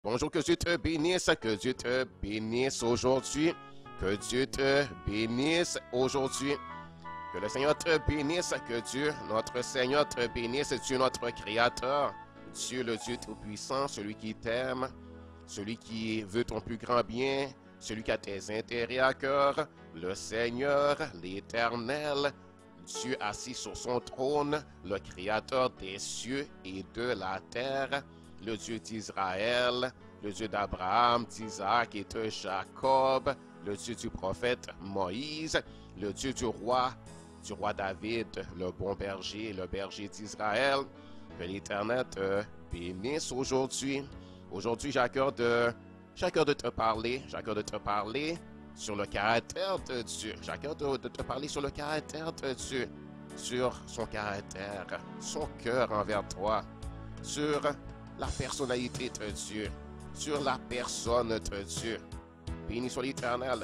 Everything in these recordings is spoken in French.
Bonjour, que Dieu te bénisse aujourd'hui, que Dieu te bénisse aujourd'hui, que le Seigneur te bénisse, que Dieu, notre Seigneur te bénisse, Dieu notre Créateur, Dieu le Dieu Tout-Puissant, celui qui t'aime, celui qui veut ton plus grand bien, celui qui a tes intérêts à cœur, le Seigneur, l'Éternel, Dieu assis sur son trône, le Créateur des cieux et de la terre, le Dieu d'Israël, le Dieu d'Abraham, d'Isaac et de Jacob, le Dieu du prophète Moïse, le Dieu du roi David, le bon berger, le berger d'Israël. Que l'Éternel te bénisse aujourd'hui. Aujourd'hui, j'ai à cœur de te parler, sur le caractère de Dieu. J'ai à cœur de te parler sur le caractère de Dieu, sur son caractère, son cœur envers toi, sur la personnalité de Dieu, sur la personne de Dieu. Béni soit l'Éternel,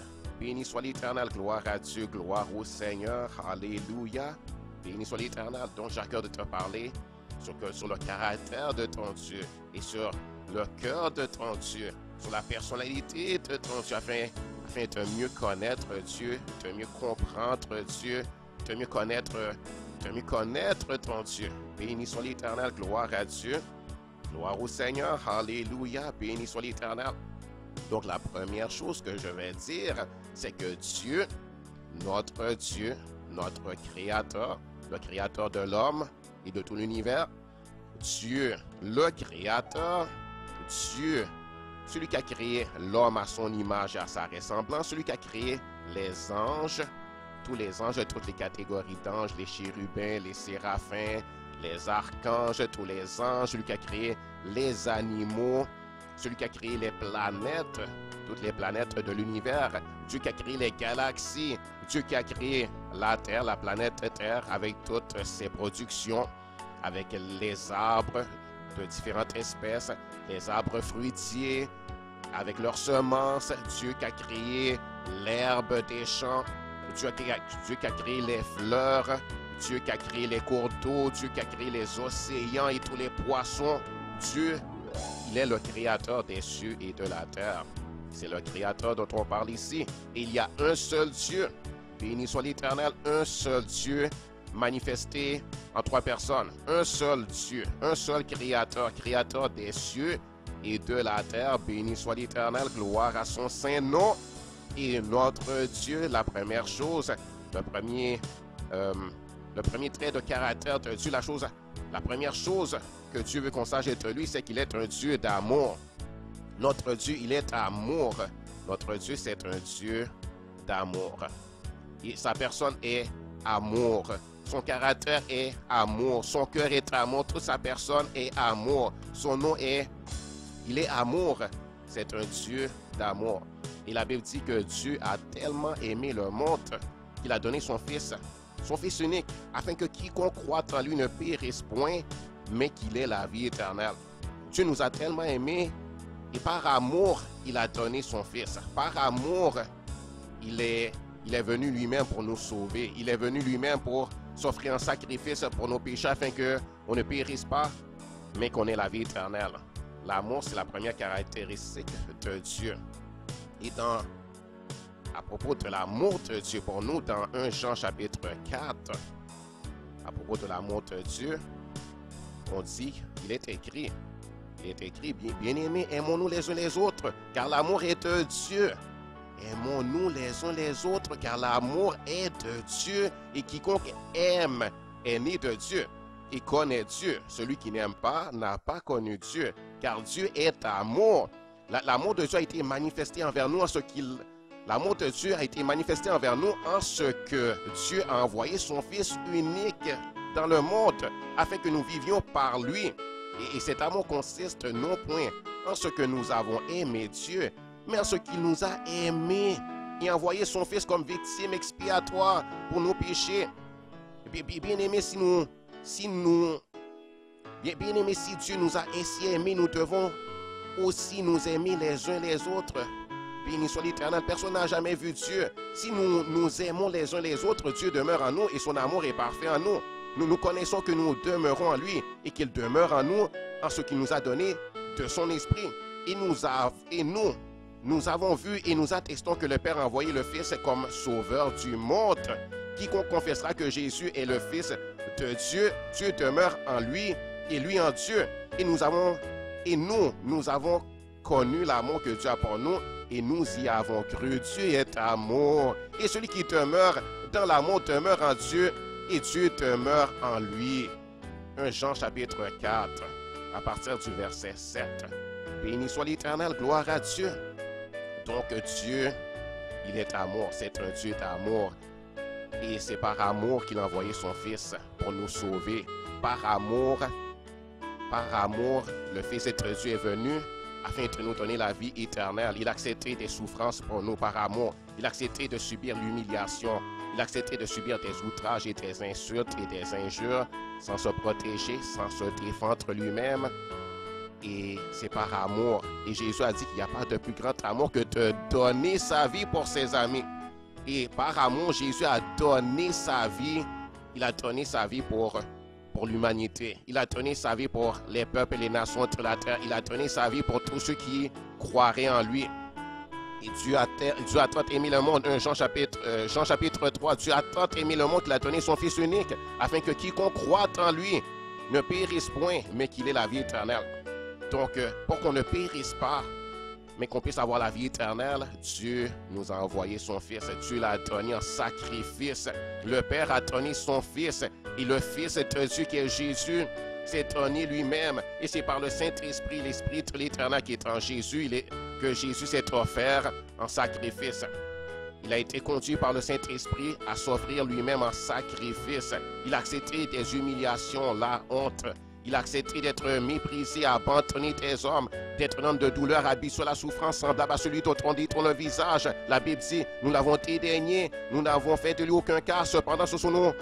gloire à Dieu, gloire au Seigneur, alléluia. Béni soit l'Éternel. Donc j'ai à cœur de te parler sur le caractère de ton Dieu et sur le cœur de ton Dieu, sur la personnalité de ton Dieu, afin de mieux connaître Dieu, de mieux comprendre Dieu, de mieux connaître ton Dieu. Béni soit l'Éternel, gloire à Dieu. Gloire au Seigneur, alléluia, béni soit l'Éternel. Donc la première chose que je vais dire, c'est que Dieu, notre Créateur, le Créateur de l'homme et de tout l'univers, Dieu, le Créateur, Dieu, celui qui a créé l'homme à son image et à sa ressemblance, celui qui a créé les anges, tous les anges, toutes les catégories d'anges, les chérubins, les séraphins, les archanges, tous les anges, celui qui a créé les animaux, celui qui a créé les planètes, toutes les planètes de l'univers, Dieu qui a créé les galaxies, Dieu qui a créé la Terre, la planète Terre, avec toutes ses productions, avec les arbres de différentes espèces, les arbres fruitiers, avec leurs semences, Dieu qui a créé l'herbe des champs, Dieu qui a créé les fleurs, Dieu qui a créé les cours d'eau, Dieu qui a créé les océans et tous les poissons. Dieu, il est le créateur des cieux et de la terre. C'est le créateur dont on parle ici. Et il y a un seul Dieu. Béni soit l'Éternel, un seul Dieu manifesté en trois personnes. Un seul Dieu, un seul créateur, créateur des cieux et de la terre. Béni soit l'Éternel, gloire à son saint nom. Et notre Dieu, la première chose, le premier trait de caractère de Dieu, la première chose que Dieu veut qu'on sache de lui, c'est qu'il est un Dieu d'amour. Notre Dieu, il est amour. Notre Dieu, c'est un Dieu d'amour. Et sa personne est amour. Son caractère est amour. Son cœur est amour. Toute sa personne est amour. Son nom il est amour. C'est un Dieu d'amour. Et la Bible dit que Dieu a tellement aimé le monde qu'il a donné son Fils unique, afin que quiconque croit en lui ne périsse point, mais qu'il ait la vie éternelle. Dieu nous a tellement aimés, et par amour, il a donné son Fils. Par amour, il est venu lui-même pour nous sauver. Il est venu lui-même pour s'offrir un sacrifice pour nos péchés, afin qu'on ne périsse pas, mais qu'on ait la vie éternelle. L'amour, c'est la première caractéristique de Dieu. Et à propos de l'amour de Dieu pour nous, dans 1 Jean chapitre 4, à propos de l'amour de Dieu, on dit, il est écrit, bien-aimés, aimons-nous les uns les autres, car l'amour est de Dieu. Aimons-nous les uns les autres, car l'amour est de Dieu, et quiconque aime est né de Dieu et connaît Dieu. Celui qui n'aime pas n'a pas connu Dieu, car Dieu est amour. L'amour de Dieu a été manifesté envers nous L'amour de Dieu a été manifesté envers nous en ce que Dieu a envoyé son Fils unique dans le monde afin que nous vivions par lui. Et cet amour consiste non point en ce que nous avons aimé Dieu, mais en ce qu'il nous a aimés et envoyé son Fils comme victime expiatoire pour nos péchés. Bien-aimés, si Dieu nous a ainsi aimés, nous devons aussi nous aimer les uns les autres. Béni soit l'Éternel, personne n'a jamais vu Dieu. Si nous aimons les uns les autres, Dieu demeure en nous et son amour est parfait en nous. Nous connaissons que nous demeurons en lui et qu'il demeure en nous en ce qu'il nous a donné de son esprit. Nous avons vu et nous attestons que le Père a envoyé le Fils comme sauveur du monde. Quiconque confessera que Jésus est le Fils de Dieu, Dieu demeure en lui et lui en Dieu. Et nous avons connu l'amour que Dieu a pour nous et nous y avons cru. Dieu est amour. Et celui qui demeure dans l'amour demeure en Dieu et Dieu demeure en lui. 1 Jean chapitre 4, à partir du verset 7. Béni soit l'Éternel, gloire à Dieu. Donc Dieu, il est amour, c'est un Dieu d'amour. Et c'est par amour qu'il a envoyé son Fils pour nous sauver. Par amour, le Fils de Dieu est venu afin de nous donner la vie éternelle. Il a accepté des souffrances pour nous par amour. Il a accepté de subir l'humiliation. Il a accepté de subir des outrages et des insultes et des injures sans se protéger, sans se défendre lui-même. Et c'est par amour. Et Jésus a dit qu'il n'y a pas de plus grand amour que de donner sa vie pour ses amis. Et par amour, Jésus a donné sa vie. Il a donné sa vie pour l'humanité. Il a donné sa vie pour les peuples et les nations de la terre. Il a donné sa vie pour tous ceux qui croiraient en lui. Et Dieu a tant aimé le monde. Jean chapitre 3. Dieu a tant aimé le monde qu'il a donné son Fils unique, afin que quiconque croit en lui ne périsse point, mais qu'il ait la vie éternelle. Donc, pour qu'on ne périsse pas, mais qu'on puisse avoir la vie éternelle, Dieu nous a envoyé son Fils. Dieu l'a donné en sacrifice. Le Père a donné son Fils. Et le Fils de Dieu qui est Jésus s'est donné lui-même. Et c'est par le Saint-Esprit, l'Esprit de l'Éternel qui est en Jésus, que Jésus s'est offert en sacrifice. Il a été conduit par le Saint-Esprit à s'offrir lui-même en sacrifice. Il a accepté des humiliations, la honte. Il a accepté d'être méprisé, abandonné des hommes, d'être un homme de douleur, habitué à la souffrance, semblable à celui dont on détourne le visage. La Bible dit, nous l'avons dédaigné, nous n'avons fait de lui aucun cas, cependant ce sont nos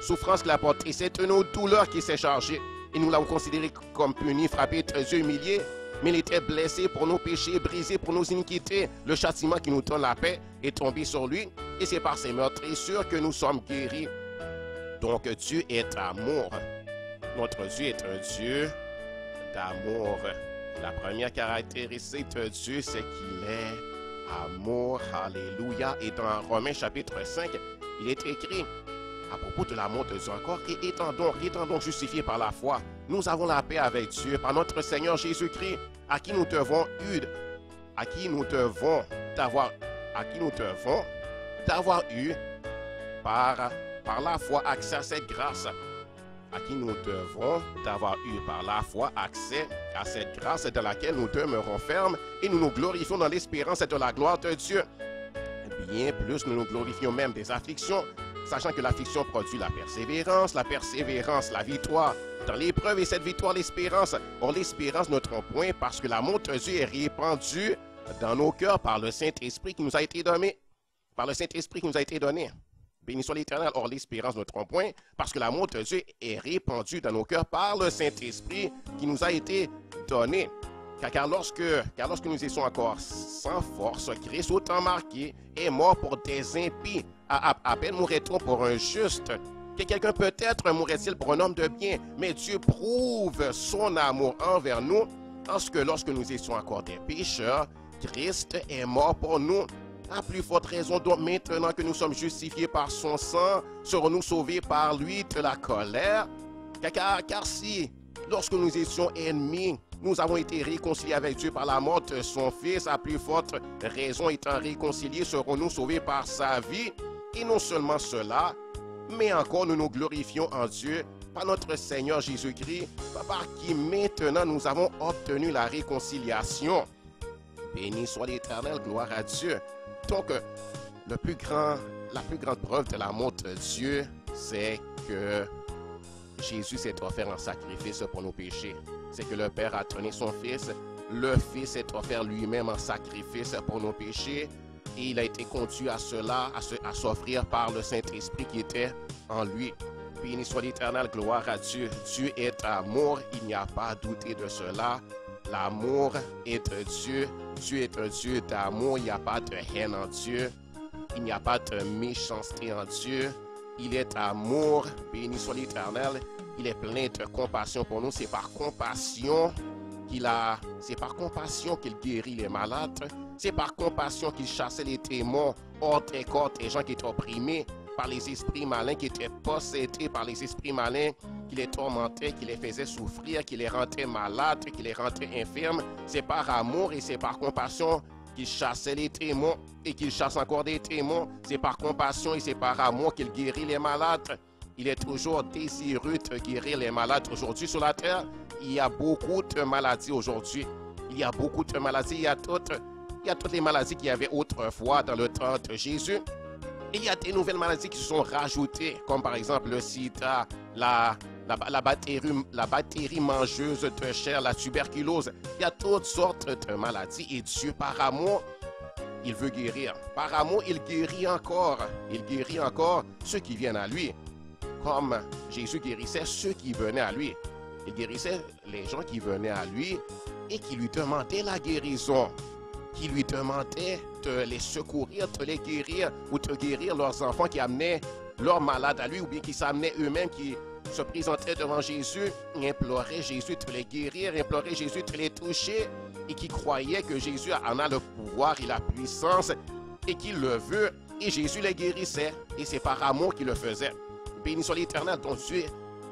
souffrances qu'il a portées, c'est de nos douleurs qu'il s'est chargé. Et nous l'avons considéré comme puni, frappé, très humilié, mais il était blessé pour nos péchés, brisé pour nos iniquités. Le châtiment qui nous donne la paix est tombé sur lui, et c'est par ses meurtrissures que nous sommes guéris. Donc Dieu est amour. Notre Dieu est un Dieu d'amour. La première caractéristique de Dieu, c'est qu'il est amour. Alléluia. Et dans Romains chapitre 5, il est écrit à propos de l'amour de Dieu encore. Et étant donc justifiés par la foi, nous avons la paix avec Dieu par notre Seigneur Jésus-Christ, à qui nous devons d'avoir eu par la foi accès à cette grâce. À qui nous devons d'avoir eu par la foi accès à cette grâce dans laquelle nous demeurons fermes et nous nous glorifions dans l'espérance de la gloire de Dieu. Bien plus, nous nous glorifions même des afflictions, sachant que l'affliction produit la persévérance, la victoire. Dans l'épreuve et cette victoire, l'espérance. Or, l'espérance ne trompe point parce que l'amour de Dieu est répandu dans nos cœurs par le Saint-Esprit qui nous a été donné. Béni soit l'Éternel. Or, l'espérance ne trompe point, parce que l'amour de Dieu est répandu dans nos cœurs par le Saint-Esprit qui nous a été donné. Car lorsque nous étions encore sans force, Christ, au temps marqué, est mort pour des impies. À peine mourrait-on pour un juste. Que quelqu'un peut-être mourrait-il pour un homme de bien, mais Dieu prouve son amour envers nous, parce que lorsque nous étions encore des pécheurs, Christ est mort pour nous. À plus forte raison, donc maintenant que nous sommes justifiés par son sang, serons-nous sauvés par lui de la colère? Car si, lorsque nous étions ennemis, nous avons été réconciliés avec Dieu par la mort de son Fils, à plus forte raison étant réconciliés, serons-nous sauvés par sa vie? Et non seulement cela, mais encore nous nous glorifions en Dieu par notre Seigneur Jésus-Christ, par qui maintenant nous avons obtenu la réconciliation. Béni soit l'Éternel, gloire à Dieu. Donc, la plus grande preuve de l'amour de Dieu, c'est que Jésus s'est offert en sacrifice pour nos péchés. C'est que le Père a donné son Fils, le Fils s'est offert lui-même en sacrifice pour nos péchés, et il a été conduit à cela, à s'offrir par le Saint-Esprit qui était en lui. Béni soit l'Éternel, gloire à Dieu. Dieu est amour, il n'y a pas à douter de cela. L'amour est de Dieu. Dieu est un Dieu d'amour. Il n'y a pas de haine en Dieu. Il n'y a pas de méchanceté en Dieu. Il est amour. Béni soit l'Éternel. Il est plein de compassion pour nous. C'est par compassion c'est par compassion qu'il guérit les malades. C'est par compassion qu'il chassait les démons hors des corps des gens qui étaient opprimés par les esprits malins, qui étaient possédés par les esprits malins, qui les tourmentaient, qui les faisaient souffrir, qui les rendaient malades, qui les rendaient infirmes. C'est par amour et c'est par compassion qu'il chassait les démons et qu'il chasse encore des démons. C'est par compassion et c'est par amour qu'il guérit les malades. Il est toujours désireux de guérir les malades. Aujourd'hui sur la terre, il y a beaucoup de maladies aujourd'hui. Il y a beaucoup de maladies. Il y a toutes les maladies qu'il y avait autrefois dans le temps de Jésus. Et il y a des nouvelles maladies qui se sont rajoutées, comme par exemple le sida, la bactérie mangeuse de chair, la tuberculose. Il y a toutes sortes de maladies et Dieu, par amour, il veut guérir. Par amour, il guérit encore. Il guérit encore ceux qui viennent à lui. Comme Jésus guérissait ceux qui venaient à lui. Il guérissait les gens qui venaient à lui et qui lui demandaient la guérison, qui lui demandaient de les secourir, de les guérir ou de guérir leurs enfants qui amenaient leurs malades à lui ou bien qui s'amenaient eux-mêmes, qui se présentaient devant Jésus, imploraient Jésus de les guérir, imploraient Jésus de les toucher et qui croyaient que Jésus en a le pouvoir et la puissance et qu'il le veut et Jésus les guérissait et c'est par amour qu'il le faisait. Béni soit l'Éternel, ton Dieu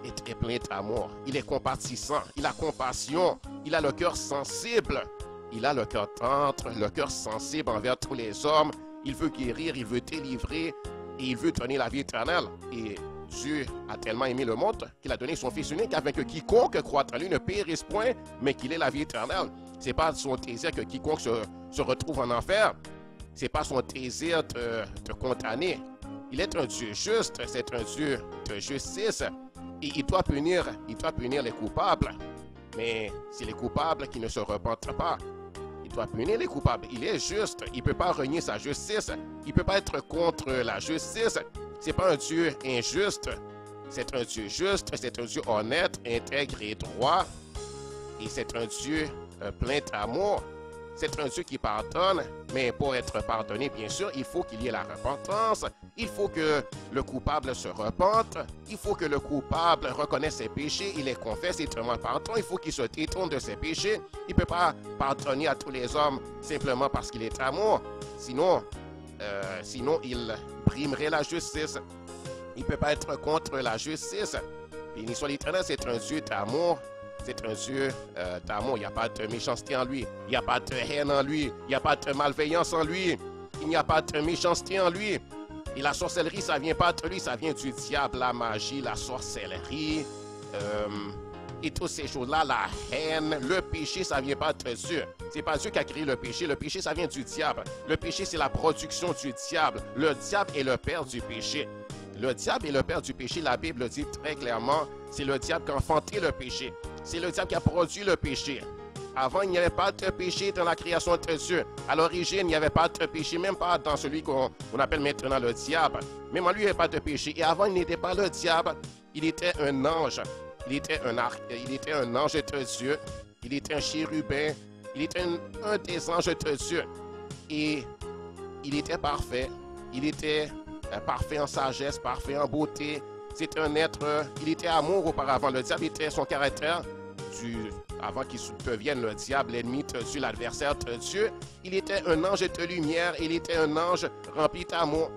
est plein d'amour. Il est compatissant, il a compassion, il a le cœur sensible, il a le cœur tendre, le cœur sensible envers tous les hommes. Il veut guérir, il veut délivrer et il veut donner la vie éternelle. Et Dieu a tellement aimé le monde qu'il a donné son Fils unique afin que quiconque croit en lui ne périsse point, mais qu'il ait la vie éternelle. Ce n'est pas son désir que quiconque se retrouve en enfer. Ce n'est pas son désir de condamner. Il est un Dieu juste, c'est un Dieu de justice. Et il doit punir les coupables. Mais c'est les coupables qui ne se repentent pas. Il doit punir les coupables. Il est juste. Il ne peut pas renier sa justice. Il ne peut pas être contre la justice. Ce n'est pas un Dieu injuste. C'est un Dieu juste. C'est un Dieu honnête, intègre et droit. Et c'est un Dieu plein d'amour. C'est un Dieu qui pardonne, mais pour être pardonné, bien sûr, il faut qu'il y ait la repentance. Il faut que le coupable se repente. Il faut que le coupable reconnaisse ses péchés, il les confesse, il demande pardon. Il faut qu'il se détourne de ses péchés. Il ne peut pas pardonner à tous les hommes simplement parce qu'il est amour. Sinon, il brimerait la justice. Il ne peut pas être contre la justice. Béni soit l'Éternel, c'est un Dieu d'amour. C'est un Dieu d'amour. Il n'y a pas de méchanceté en lui. Il n'y a pas de haine en lui. Il n'y a pas de malveillance en lui. Il n'y a pas de méchanceté en lui. Et la sorcellerie, ça ne vient pas de lui, ça vient du diable, la magie, la sorcellerie, et toutes ces choses-là, la haine, le péché, ça ne vient pas de Dieu. Ce n'est pas Dieu qui a créé le péché. Le péché, ça vient du diable. Le péché, c'est la production du diable. Le diable est le père du péché. Le diable est le père du péché. La Bible le dit très clairement. C'est le diable qui a enfanté le péché. C'est le diable qui a produit le péché. Avant, il n'y avait pas de péché dans la création de Dieu. À l'origine, il n'y avait pas de péché, même pas dans celui qu'on appelle maintenant le diable. Même en lui, il n'y avait pas de péché. Et avant, il n'était pas le diable. Il était un ange. Il était un ange de Dieu. Il était un chérubin. Il était un des anges de Dieu. Et il était parfait. Il était parfait en sagesse, parfait en beauté. C'est un être, il était amour auparavant. Le diable était son caractère, avant qu'il devienne le diable, l'ennemi de Dieu, l'adversaire de Dieu. Il était un ange de lumière, il était un ange rempli d'amour.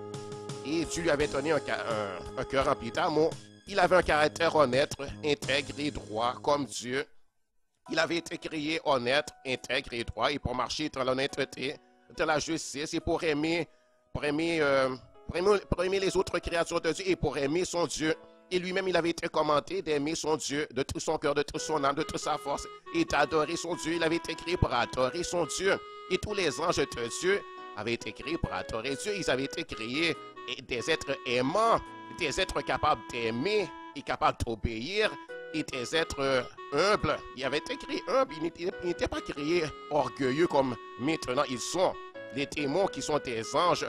Et Dieu lui avait donné un cœur rempli d'amour. Il avait un caractère honnête, intègre et droit comme Dieu. Il avait été créé honnête, intègre et droit, et pour marcher dans l'honnêteté, dans la justice, et pour aimer les autres créatures de Dieu et pour aimer son Dieu. Et lui-même, il avait été commandé d'aimer son Dieu de tout son cœur, de toute son âme, de toute sa force et d'adorer son Dieu. Il avait été créé pour adorer son Dieu. Et tous les anges de Dieu avaient été créés pour adorer Dieu. Ils avaient été créés des êtres aimants, des êtres capables d'aimer et capables d'obéir et des êtres humbles. Ils avaient été créés humbles. Ils n'étaient pas créés orgueilleux comme maintenant ils sont. Les démons qui sont des anges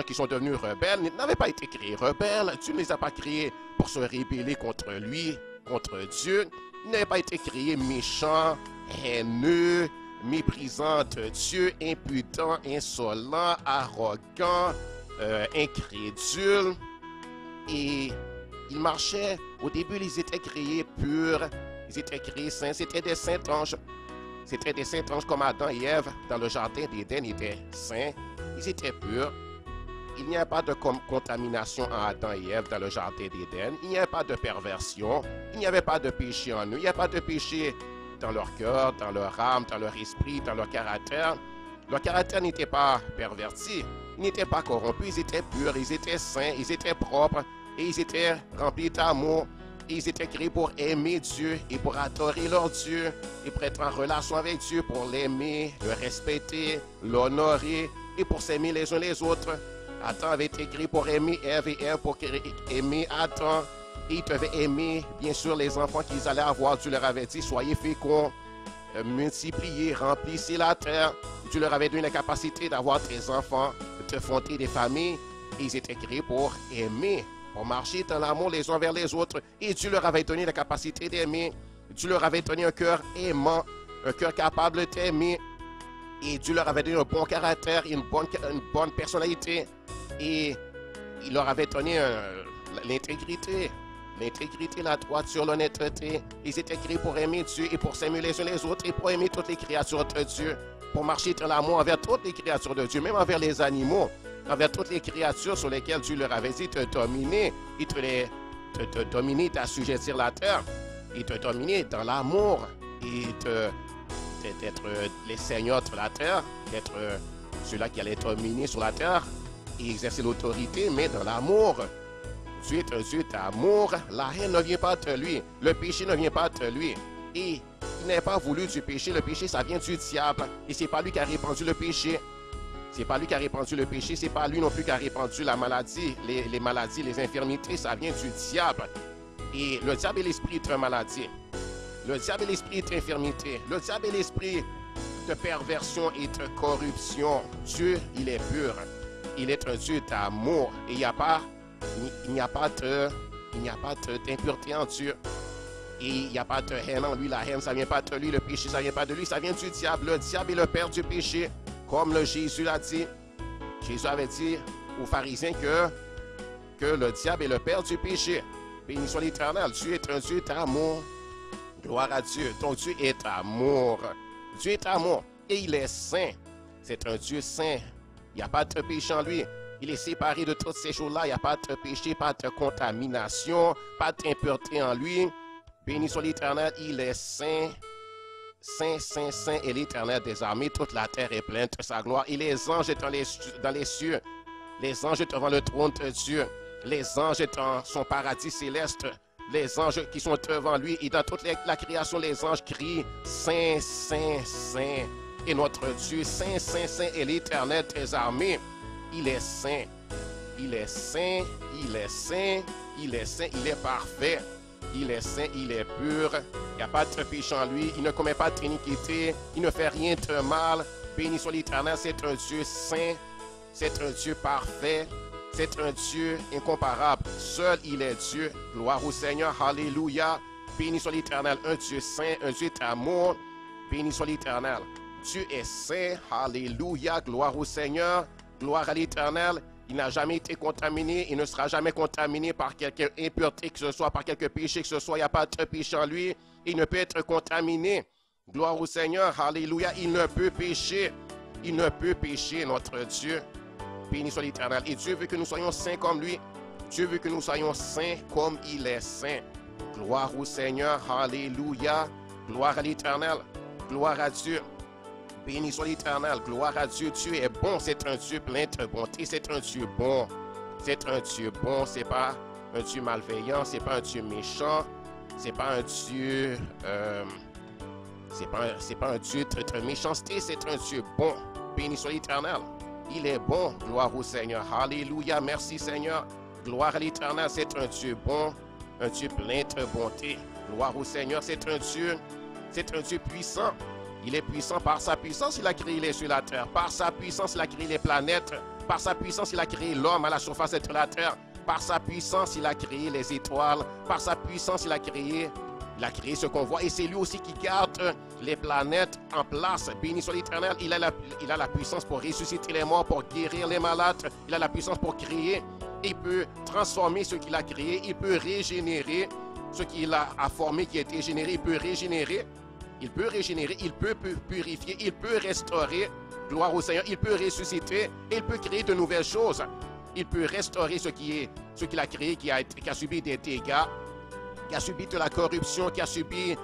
qui sont devenus rebelles, n'avaient pas été créés rebelles. Dieu ne les a pas créés pour se rébeller contre lui, contre Dieu. Ils n'avaient pas été créés méchants, haineux, méprisants de Dieu, impudents, insolents, arrogants, incrédules. Et ils marchaient, au début, ils étaient créés purs, ils étaient créés saints, c'était des saints anges. C'étaient des saints anges comme Adam et Ève dans le jardin d'Éden. Ils étaient saints, ils étaient purs. Il n'y a pas de contamination en Adam et Ève dans le jardin d'Éden. Il n'y a pas de perversion. Il n'y avait pas de péché en eux. Il n'y a pas de péché dans leur cœur, dans leur âme, dans leur esprit, dans leur caractère. Leur caractère n'était pas perverti. Ils n'étaient pas corrompus. Ils étaient purs, ils étaient saints, ils étaient propres et ils étaient remplis d'amour. Ils étaient créés pour aimer Dieu et pour adorer leur Dieu et pour être en relation avec Dieu, pour l'aimer, le respecter, l'honorer et pour s'aimer les uns les autres. Adam avait été créé pour aimer Ève et Ève pour aimer Adam. Et ils devaient aimer, bien sûr, les enfants qu'ils allaient avoir. Dieu leur avait dit, soyez féconds, multipliez, remplissez la terre. Dieu leur avait donné la capacité d'avoir des enfants, de fonder des familles. Et ils étaient créés pour aimer, pour marcher dans l'amour les uns vers les autres. Et Dieu leur avait donné la capacité d'aimer. Dieu leur avait donné un cœur aimant, un cœur capable d'aimer. Et Dieu leur avait donné un bon caractère, une bonne personnalité. Et il leur avait donné l'intégrité, la droiture, l'honnêteté. Ils étaient créés pour aimer Dieu et pour s'aimer les uns les autres et pour aimer toutes les créatures de Dieu, pour marcher dans l'amour envers toutes les créatures de Dieu, même envers les animaux, envers toutes les créatures sur lesquelles Dieu leur avait dit de dominer, et de dominer, d'assujettir la terre, et de dominer dans l'amour, et d'être les seigneurs de la terre, d'être ceux-là qui allaient dominer sur la terre et exercer l'autorité, mais dans l'amour. Dieu est un Dieu d'amour. La haine ne vient pas de lui. Le péché ne vient pas de lui. Et il n'a pas voulu du péché. Le péché, ça vient du diable. Et c'est pas lui qui a répandu le péché. C'est pas lui qui a répandu le péché. C'est pas lui non plus qui a répandu la maladie. Les maladies, les infirmités, ça vient du diable. Et le diable est l'esprit de maladie. Le diable est l'esprit d'infirmité. Le diable est l'esprit de perversion et de corruption. Dieu, il est pur. Il est un Dieu d'amour. Et il n'y a pas d'impureté en Dieu. Et il n'y a pas de haine en lui. La haine, ça ne vient pas de lui. Le péché, ça ne vient pas de lui. Ça vient du diable. Le diable est le père du péché. Comme le Jésus l'a dit. Jésus avait dit aux pharisiens que le diable est le père du péché. Béni soit l'Éternel. Dieu est un Dieu d'amour. Gloire à Dieu. Donc Dieu est amour. Dieu est amour. Et il est saint. C'est un Dieu saint. Il n'y a pas de péché en lui. Il est séparé de toutes ces choses-là. Il n'y a pas de péché, pas de contamination, pas d'impureté en lui. Béni soit l'Éternel. Il est saint. Saint, saint, saint est l'Éternel des armées. Toute la terre est pleine de sa gloire. Et les anges dans les cieux. Les anges devant le trône de Dieu. Les anges dans son paradis céleste. Les anges qui sont devant lui. Et dans toute la création, les anges crient Saint, Saint, Saint. Et notre Dieu, Saint, Saint, Saint est l'Éternel des armées. Il est saint. Il est saint. Il est saint. Il est saint. Il est parfait. Il est saint. Il est pur. Il n'y a pas de péché en lui. Il ne commet pas d'iniquité. Il ne fait rien de mal. Béni soit l'Éternel. C'est un Dieu saint. C'est un Dieu parfait. C'est un Dieu incomparable. Seul il est Dieu. Gloire au Seigneur. Alléluia. Béni soit l'Éternel. Un Dieu saint. Un Dieu d'amour. Béni soit l'Éternel. Dieu est saint. Alléluia. Gloire au Seigneur. Gloire à l'Éternel. Il n'a jamais été contaminé. Il ne sera jamais contaminé par quelque impureté que ce soit, par quelque péché que ce soit. Il n'y a pas de péché en lui. Il ne peut être contaminé. Gloire au Seigneur. Alléluia. Il ne peut pécher. Il ne peut pécher, notre Dieu. Béni soit l'Éternel. Et Dieu veut que nous soyons saints comme lui. Dieu veut que nous soyons saints comme il est saint. Gloire au Seigneur. Alléluia. Gloire à l'Éternel. Gloire à Dieu. Béni soit l'Éternel. Gloire à Dieu. Dieu est bon. C'est un Dieu plein de bonté. C'est un Dieu bon. C'est un Dieu bon. C'est pas un Dieu malveillant. C'est pas un Dieu méchant. C'est pas un Dieu... c'est pas un Dieu de méchanceté. C'est un Dieu bon. Béni soit l'Éternel. Il est bon. Gloire au Seigneur. Alléluia. Merci Seigneur. Gloire à l'Éternel. C'est un Dieu bon. Un Dieu plein de bonté. Gloire au Seigneur. C'est un Dieu puissant. Il est puissant. Par sa puissance, il a créé les cieux et la terre. Par sa puissance, il a créé les planètes. Par sa puissance, il a créé l'homme à la surface de la terre. Par sa puissance, il a créé les étoiles. Par sa puissance, il a créé ce qu'on voit. Et c'est lui aussi qui garde les planètes en place. Béni soit l'Éternel. Il a la puissance pour ressusciter les morts, pour guérir les malades. Il a la puissance pour créer. Il peut transformer ce qu'il a créé. Il peut régénérer ce qu'il a formé, qui a été généré. Il peut régénérer. Il peut régénérer, il peut purifier, il peut restaurer. Gloire au Seigneur, il peut ressusciter et il peut créer de nouvelles choses. Il peut restaurer ce qu'il a créé, qui a subi des dégâts, qui a subi de la corruption, qui a subi,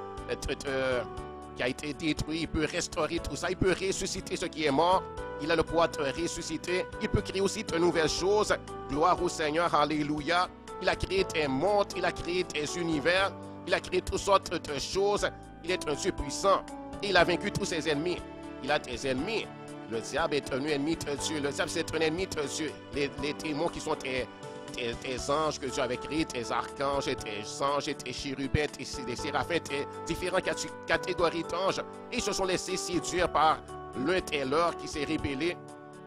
qui a été détruit. Il peut restaurer tout ça. Il peut ressusciter ce qui est mort. Il a le pouvoir de ressusciter. Il peut créer aussi de nouvelles choses. Gloire au Seigneur, alléluia. Il a créé des mondes, il a créé des univers, il a créé toutes sortes de choses. Il est un Dieu puissant. Et il a vaincu tous ses ennemis. Il a des ennemis. Le diable est un ennemi de Dieu. Le diable, c'est un ennemi de Dieu. Les démons qui sont des anges que Dieu avait créés, des archanges, des anges, des chérubins, des séraphins, des différentes catégories d'anges. Et ils se sont laissés séduire par l'un des leurs qui s'est rébellé.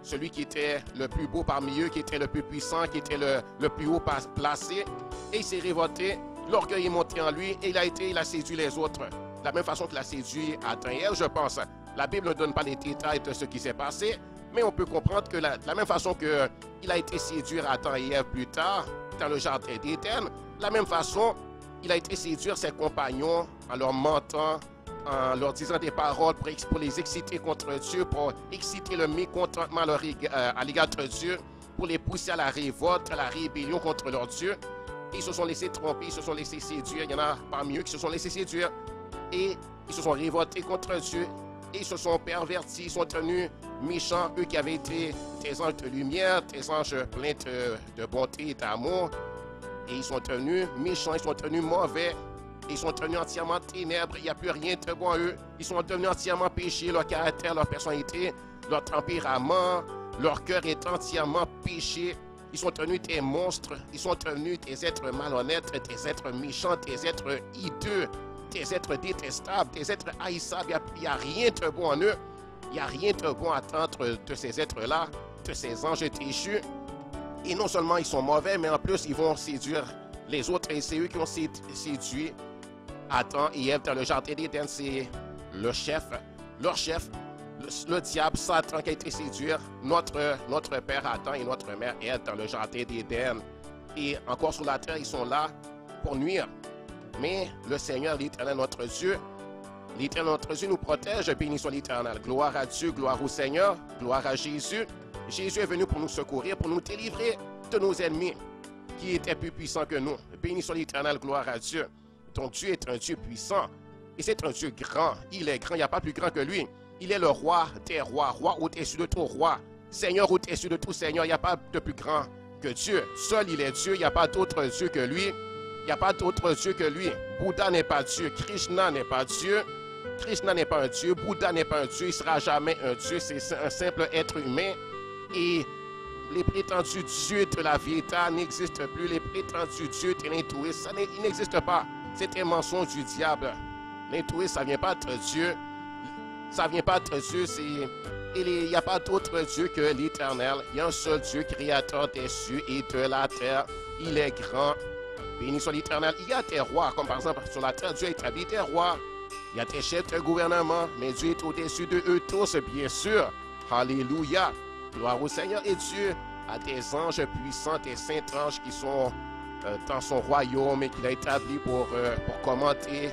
Celui qui était le plus beau parmi eux, qui était le plus puissant, qui était le plus haut placé. Et il s'est révolté. L'orgueil est monté en lui et il a séduit les autres. De la même façon qu'il a séduit Adam et Ève, je pense. La Bible ne donne pas les détails de ce qui s'est passé, mais on peut comprendre que de la même façon qu'il a été séduire Adam et Ève plus tard, dans le jardin d'Éden, de la même façon, il a été séduire ses compagnons en leur mentant, en leur disant des paroles pour les exciter contre Dieu, pour exciter le mécontentement à l'égard de Dieu, pour les pousser à la révolte, à la rébellion contre leur Dieu. Ils se sont laissés tromper, ils se sont laissés séduire. Il y en a parmi eux qui se sont laissés séduire. Et ils se sont révoltés contre Dieu. Et ils se sont pervertis, ils sont tenus méchants, eux qui avaient été des anges de lumière, des anges pleins de bonté et d'amour. Et ils sont tenus méchants, ils sont tenus mauvais. Ils sont tenus entièrement ténèbres, il n'y a plus rien de bon à eux. Ils sont devenus entièrement péchés, leur caractère, leur personnalité, leur tempérament, leur cœur est entièrement péché. Ils sont tenus des monstres, ils sont tenus des êtres malhonnêtes, des êtres méchants, des êtres hideux, des êtres détestables, des êtres haïssables. Il n'y a rien de bon en eux. Il n'y a rien de bon à attendre de ces êtres-là, de ces anges déchus. Et non seulement ils sont mauvais, mais en plus ils vont séduire les autres. Et c'est eux qui ont séduit Adam et Ève dans le jardin d'Éden. C'est leur chef, le diable, Satan, qui a été séduire notre père Adam et notre mère Ève dans le jardin d'Éden. Et encore sur la terre, ils sont là pour nuire. Mais le Seigneur, l'Éternel, notre Dieu, nous protège. Béni soit l'Éternel. Gloire à Dieu, gloire au Seigneur, gloire à Jésus. Jésus est venu pour nous secourir, pour nous délivrer de nos ennemis qui étaient plus puissants que nous. Béni soit l'Éternel, gloire à Dieu. Ton Dieu est un Dieu puissant et c'est un Dieu grand. Il est grand, il n'y a pas plus grand que lui. Il est le roi des rois, roi au-dessus de tout roi, Seigneur au-dessus de tout Seigneur. Il n'y a pas de plus grand que Dieu. Seul il est Dieu, il n'y a pas d'autre Dieu que lui. Il n'y a pas d'autre Dieu que lui. Bouddha n'est pas Dieu, Krishna n'est pas Dieu. Krishna n'est pas un Dieu, Bouddha n'est pas un Dieu, il ne sera jamais un Dieu, c'est un simple être humain. Et les prétendus dieux de la Veda n'existent plus, les prétendus dieux de l'hindouisme, il n'existe pas. C'est un mensonge du diable. L'hindouisme, ça ne vient pas de Dieu. Ça ne vient pas de Dieu, il n'y a pas d'autre Dieu que l'Éternel. Il y a un seul Dieu, créateur des cieux et de la terre. Il est grand. Béni soit l'Éternel. Il y a des rois, comme par exemple sur la terre, Dieu a établi des rois. Il y a des chefs de gouvernement, mais Dieu est au-dessus de eux tous, bien sûr. Alléluia. Gloire au Seigneur. Et Dieu a des anges puissants, des saints anges qui sont dans son royaume et qu'il a établi pour commander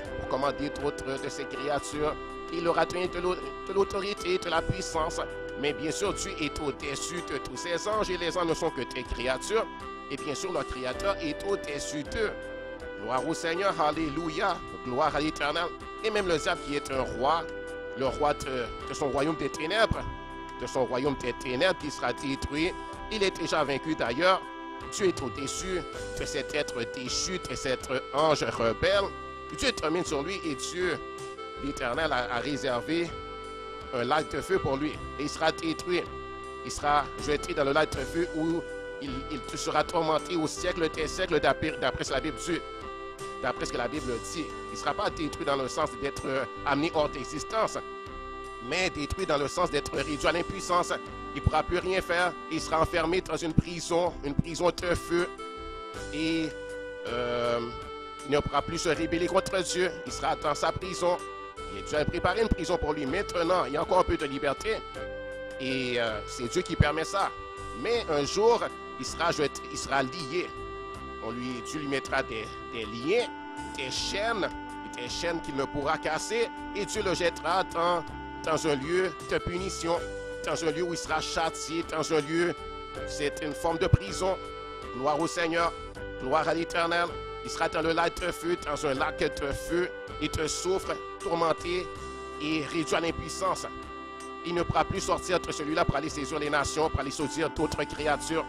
d'autres de ses créatures. Il leur a donné de l'autorité, de la puissance. Mais bien sûr, Dieu est au-dessus de tous ces anges et les anges ne sont que des créatures. Et bien sûr, leur Créateur est au-dessus d'eux. Gloire au Seigneur, alléluia, gloire à l'Éternel. Et même le diable qui est un roi, le roi de son royaume des ténèbres, qui sera détruit. Il est déjà vaincu d'ailleurs. Dieu est au-dessus de cet être déchu, de cet ange rebelle. Dieu termine sur lui et Dieu, l'Éternel, a réservé un lac de feu pour lui. Et il sera détruit. Il sera jeté dans le lac de feu où il sera tourmenté au siècle des siècles d'après ce que la Bible dit. Il ne sera pas détruit dans le sens d'être amené hors d'existence, mais détruit dans le sens d'être réduit à l'impuissance. Il ne pourra plus rien faire. Il sera enfermé dans une prison de feu. Et il ne pourra plus se rébeller contre Dieu. Il sera dans sa prison. Et Dieu a préparé une prison pour lui. Maintenant, il y a encore un peu de liberté. Et c'est Dieu qui permet ça. Mais un jour, il sera lié. Dieu lui mettra des liens, des chaînes, des chaînes qu'il ne pourra casser, et Dieu le jettera dans un lieu de punition, dans un lieu où il sera châtié, dans un lieu, c'est une forme de prison. Gloire au Seigneur, gloire à l'Éternel. Il sera dans le lac de feu, dans un lac de feu, et de soufre, tourmenté et réduit à l'impuissance. Il ne pourra plus sortir de celui-là pour aller saisir les nations, pour aller saisir d'autres créatures.